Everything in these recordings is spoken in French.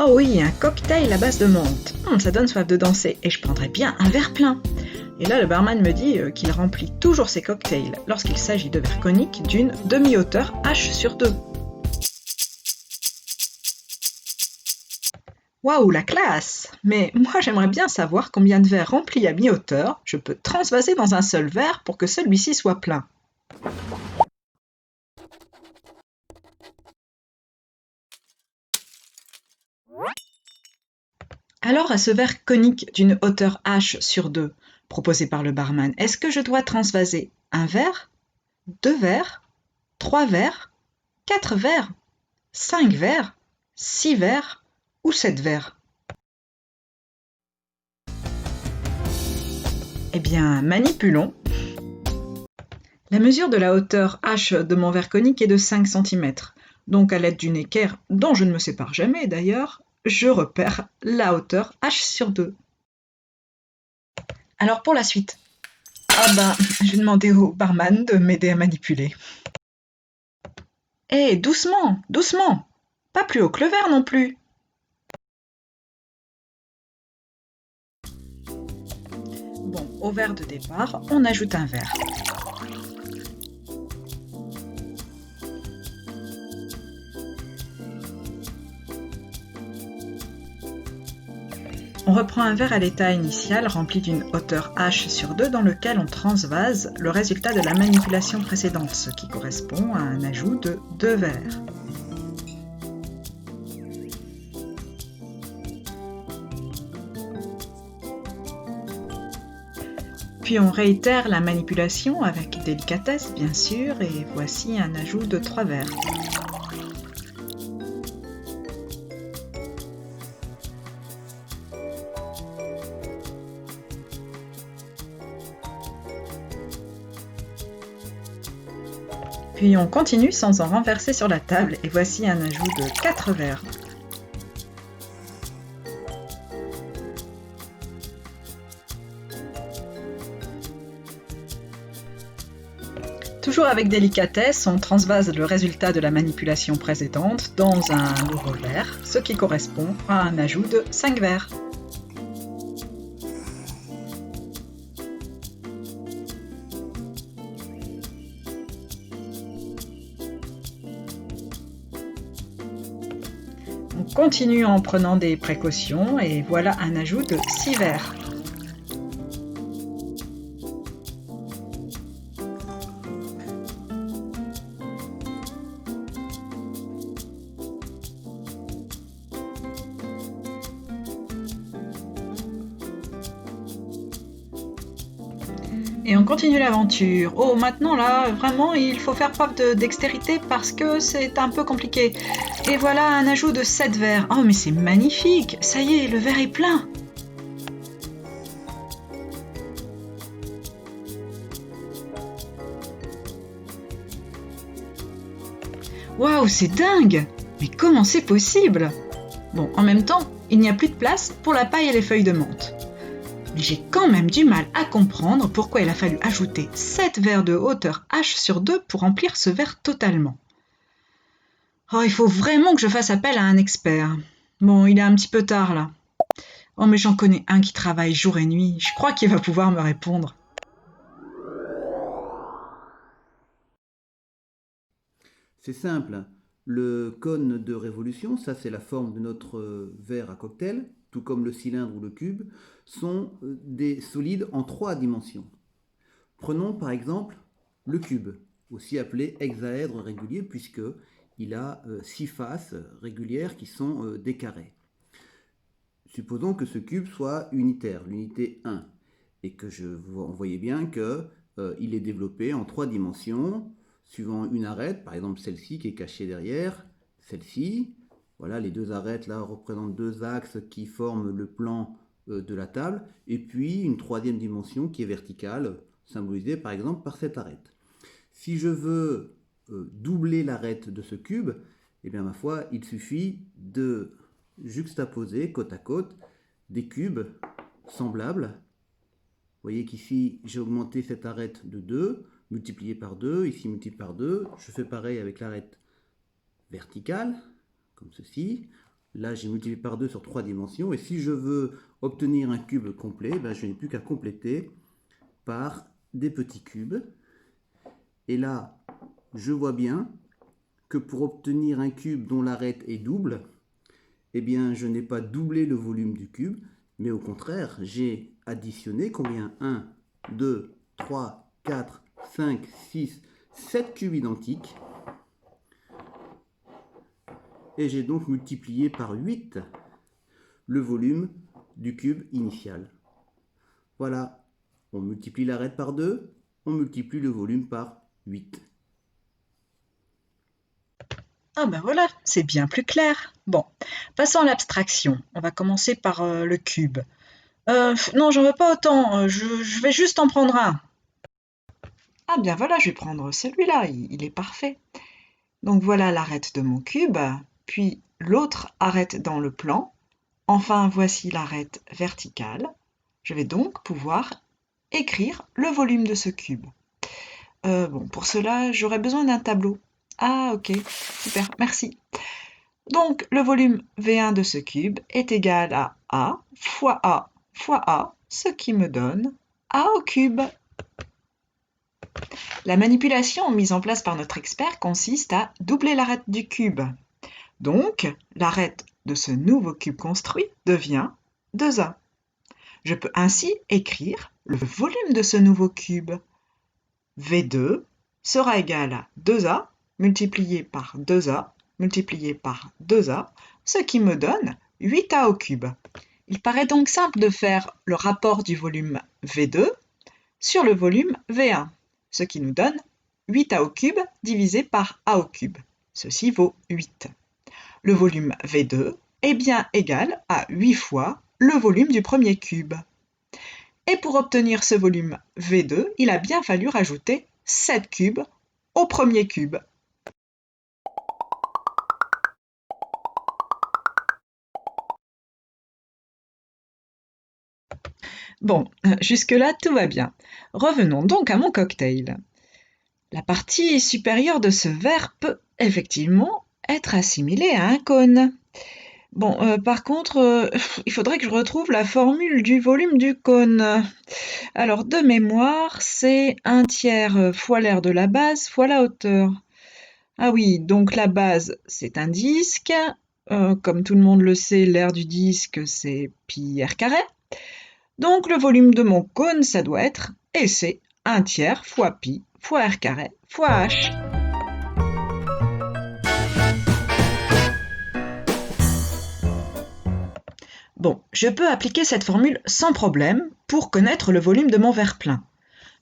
Oh oui, un cocktail à base de menthe. Ça donne soif de danser et je prendrais bien un verre plein. Et là, le barman me dit qu'il remplit toujours ses cocktails lorsqu'il s'agit de verres coniques d'une demi-hauteur H/2. Waouh, la classe! Mais moi, j'aimerais bien savoir combien de verres remplis à mi-hauteur je peux transvaser dans un seul verre pour que celui-ci soit plein. Alors, à ce verre conique d'une hauteur H/2, proposé par le barman, est-ce que je dois transvaser un verre, deux verres, trois verres, quatre verres, cinq verres, six verres ou sept verres? Eh bien, manipulons. La mesure de la hauteur H de mon verre conique est de 5 cm. Donc, à l'aide d'une équerre, dont je ne me sépare jamais d'ailleurs, je repère la hauteur H/2. Alors pour la suite, je vais demander au barman de m'aider à manipuler. Eh, doucement, doucement! Pas plus haut que le verre non plus! Bon, au verre de départ, on ajoute un verre. On reprend un verre à l'état initial rempli d'une hauteur H/2 dans lequel on transvase le résultat de la manipulation précédente, ce qui correspond à un ajout de 2 verres. Puis on réitère la manipulation avec délicatesse bien sûr et voici un ajout de 3 verres. Puis on continue sans en renverser sur la table et voici un ajout de 4 verres. Toujours avec délicatesse, on transvase le résultat de la manipulation précédente dans un nouveau verre, ce qui correspond à un ajout de 5 verres. On continue en prenant des précautions et voilà un ajout de 6 verres. Et on continue l'aventure. Oh, maintenant là, vraiment, il faut faire preuve de dextérité parce que c'est un peu compliqué. Et voilà un ajout de 7 verres. Oh, mais c'est magnifique! Ça y est, le verre est plein! Waouh, c'est dingue! Mais comment c'est possible? Bon, en même temps, il n'y a plus de place pour la paille et les feuilles de menthe. Mais j'ai quand même du mal à comprendre pourquoi il a fallu ajouter 7 verres de hauteur H/2 pour remplir ce verre totalement. Oh, il faut vraiment que je fasse appel à un expert. Bon, il est un petit peu tard là. Oh, mais j'en connais un qui travaille jour et nuit. Je crois qu'il va pouvoir me répondre. C'est simple. Le cône de révolution, ça c'est la forme de notre verre à cocktail, tout comme le cylindre ou le cube, sont des solides en trois dimensions. Prenons par exemple le cube, aussi appelé hexaèdre régulier, puisqu'il a six faces régulières qui sont des carrés. Supposons que ce cube soit unitaire, l'unité 1, et que vous voyez bien qu'il est développé en trois dimensions, suivant une arête, par exemple celle-ci qui est cachée derrière, celle-ci. Voilà, les deux arêtes là représentent deux axes qui forment le plan de la table, et puis une troisième dimension qui est verticale, symbolisée par exemple par cette arête. Si je veux doubler l'arête de ce cube, eh bien ma foi, il suffit de juxtaposer côte à côte des cubes semblables. Vous voyez qu'ici, j'ai augmenté cette arête de 2, multiplié par 2, ici multiplié par 2. Je fais pareil avec l'arête verticale, comme ceci. Là, j'ai multiplié par 2 sur 3 dimensions. Et si je veux obtenir un cube complet, je n'ai plus qu'à compléter par des petits cubes. Et là, je vois bien que pour obtenir un cube dont l'arête est double, eh bien, je n'ai pas doublé le volume du cube, mais au contraire, j'ai additionné combien? 1, 2, 3, 4, 5, 6, 7 cubes identiques. Et j'ai donc multiplié par 8 le volume du cube initial. Voilà, on multiplie l'arête par 2, on multiplie le volume par 8. Ah ben voilà, c'est bien plus clair. Bon, passons à l'abstraction. On va commencer par le cube. Non, j'en veux pas autant, je vais juste en prendre un. Ah bien voilà, je vais prendre celui-là, il est parfait. Donc voilà l'arête de mon cube, puis l'autre arête dans le plan. Enfin, voici l'arête verticale. Je vais donc pouvoir écrire le volume de ce cube. Bon, pour cela, j'aurais besoin d'un tableau. Ah ok, super, merci. Donc le volume V1 de ce cube est égal à A fois A fois A, ce qui me donne A au cube. La manipulation mise en place par notre expert consiste à doubler l'arête du cube. Donc, l'arête de ce nouveau cube construit devient 2A. Je peux ainsi écrire le volume de ce nouveau cube. V2 sera égal à 2A multiplié par 2A multiplié par 2A, ce qui me donne 8A au cube. Il paraît donc simple de faire le rapport du volume V2 sur le volume V1, ce qui nous donne 8A au cube divisé par A au cube. Ceci vaut 8. Le volume V2 est bien égal à 8 fois le volume du premier cube. Et pour obtenir ce volume V2, il a bien fallu rajouter 7 cubes au premier cube. Bon, jusque-là, tout va bien. Revenons donc à mon cocktail. La partie supérieure de ce verre peut effectivement être assimilée à un cône. Bon, par contre, il faudrait que je retrouve la formule du volume du cône. Alors, de mémoire, c'est 1/3 fois l'aire de la base fois la hauteur. Ah oui, donc la base, c'est un disque. Comme tout le monde le sait, l'aire du disque, c'est pi r carré. Donc le volume de mon cône, ça doit être, et c'est 1/3 fois pi fois r carré fois h. Bon, je peux appliquer cette formule sans problème pour connaître le volume de mon verre plein.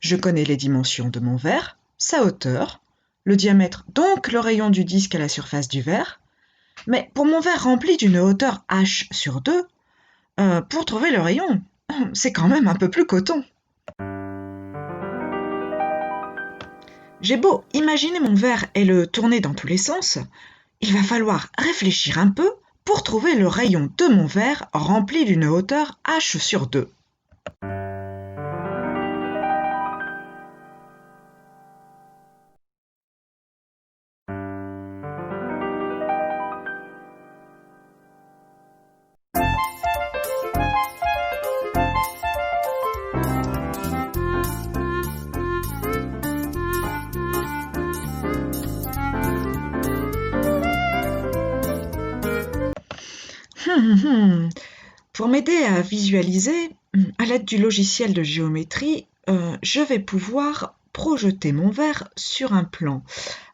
Je connais les dimensions de mon verre, sa hauteur, le diamètre, donc le rayon du disque à la surface du verre. Mais pour mon verre rempli d'une hauteur h sur 2, pour trouver le rayon, c'est quand même un peu plus coton. J'ai beau imaginer mon verre et le tourner dans tous les sens, il va falloir réfléchir un peu pour trouver le rayon de mon verre rempli d'une hauteur h sur 2. Pour m'aider à visualiser, à l'aide du logiciel de géométrie, je vais pouvoir projeter mon verre sur un plan.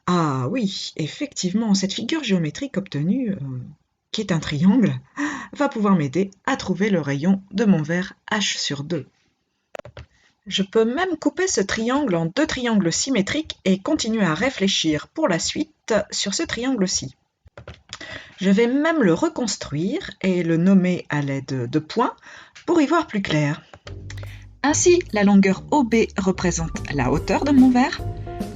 Ah oui, effectivement, cette figure géométrique obtenue, qui est un triangle, va pouvoir m'aider à trouver le rayon de mon verre h sur 2. Je peux même couper ce triangle en 2 triangles symétriques et continuer à réfléchir pour la suite sur ce triangle-ci. Je vais même le reconstruire et le nommer à l'aide de points pour y voir plus clair. Ainsi, la longueur OB représente la hauteur de mon verre,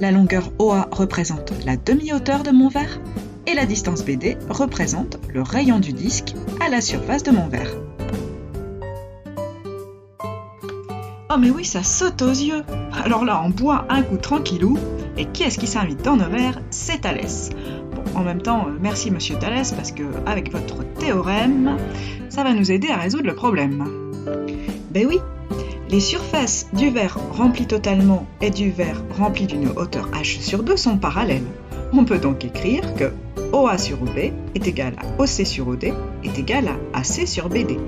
la longueur OA représente la demi-hauteur de mon verre et la distance BD représente le rayon du disque à la surface de mon verre. Oh mais oui, ça saute aux yeux! Alors là, on boit un coup tranquillou, et qui est-ce qui s'invite dans nos verres? C'est Thalès. Bon, en même temps, merci Monsieur Thalès, parce que avec votre théorème, ça va nous aider à résoudre le problème. Ben oui, les surfaces du verre rempli totalement et du verre rempli d'une hauteur h sur 2 sont parallèles. On peut donc écrire que OA sur OB est égal à OC sur OD est égal à AC sur BD.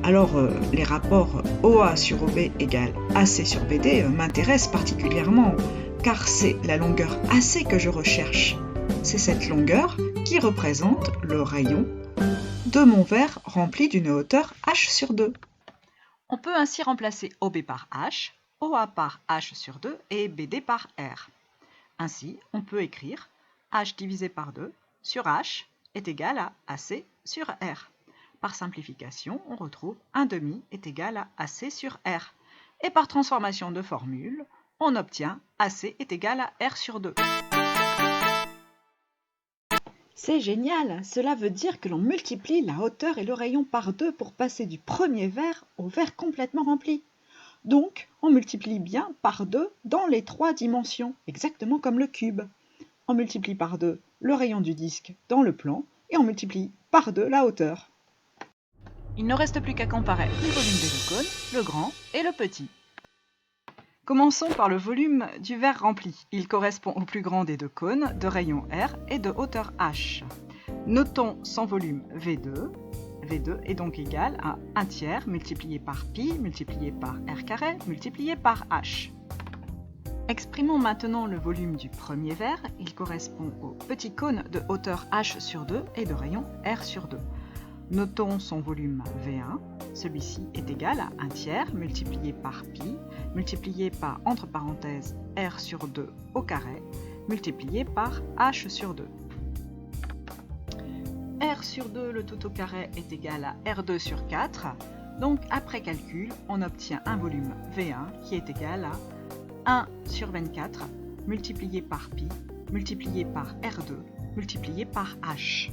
Alors, les rapports OA sur OB égale AC sur BD m'intéressent particulièrement, car c'est la longueur AC que je recherche. C'est cette longueur qui représente le rayon de mon verre rempli d'une hauteur h sur 2. On peut ainsi remplacer OB par H, OA par H sur 2 et BD par R. Ainsi, on peut écrire H divisé par 2 sur H est égal à AC sur R. Par simplification, on retrouve 1/2 est égal à AC sur R. Et par transformation de formule, on obtient AC est égal à R sur 2. C'est génial! Cela veut dire que l'on multiplie la hauteur et le rayon par 2 pour passer du premier verre au verre complètement rempli. Donc, on multiplie bien par 2 dans les 3 dimensions, exactement comme le cube. On multiplie par 2 le rayon du disque dans le plan et on multiplie par 2 la hauteur. Il ne reste plus qu'à comparer le volume des deux cônes, le grand et le petit. Commençons par le volume du verre rempli. Il correspond au plus grand des deux cônes de rayon R et de hauteur H. Notons son volume V2. V2 est donc égal à 1/3 multiplié par pi multiplié par R carré multiplié par H. Exprimons maintenant le volume du premier verre. Il correspond au petit cône de hauteur H sur 2 et de rayon R sur 2. Notons son volume V1. Celui-ci est égal à 1/3 multiplié par pi multiplié par, entre parenthèses, R sur 2 au carré multiplié par H sur 2. R sur 2, le tout au carré, est égal à R2 sur 4. Donc, après calcul, on obtient un volume V1 qui est égal à 1 sur 24 multiplié par pi multiplié par R2 multiplié par H.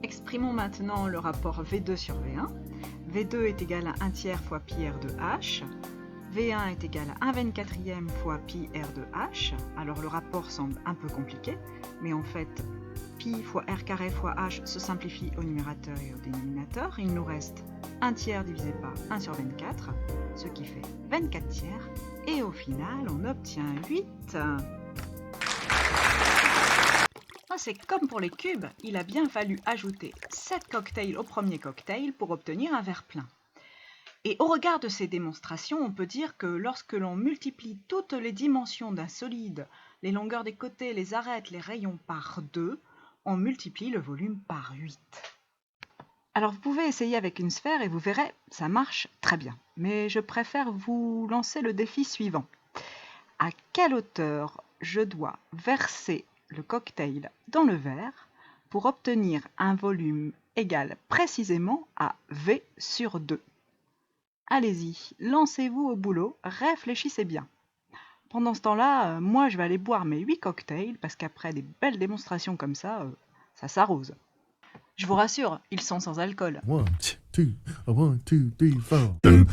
Exprimons maintenant le rapport V2 sur V1. V2 est égal à 1/3 fois pi R de H. V1 est égal à 1/24 fois pi R de H. Alors le rapport semble un peu compliqué, mais en fait, pi fois R carré fois H se simplifie au numérateur et au dénominateur. Il nous reste 1/3 divisé par 1 sur 24, ce qui fait 24/3. Et au final, on obtient 8. C'est comme pour les cubes, il a bien fallu ajouter 7 cocktails au premier cocktail pour obtenir un verre plein. Et au regard de ces démonstrations, on peut dire que lorsque l'on multiplie toutes les dimensions d'un solide, les longueurs des côtés, les arêtes, les rayons par 2, on multiplie le volume par 8. Alors vous pouvez essayer avec une sphère et vous verrez, ça marche très bien. Mais je préfère vous lancer le défi suivant. À quelle hauteur je dois verser le cocktail dans le verre pour obtenir un volume égal précisément à V sur 2. Allez-y, lancez-vous au boulot, réfléchissez bien. Pendant ce temps-là, moi je vais aller boire mes 8 cocktails parce qu'après des belles démonstrations comme ça s'arrose. Je vous rassure, ils sont sans alcool. 1, 2, 1, 2, 3, 4.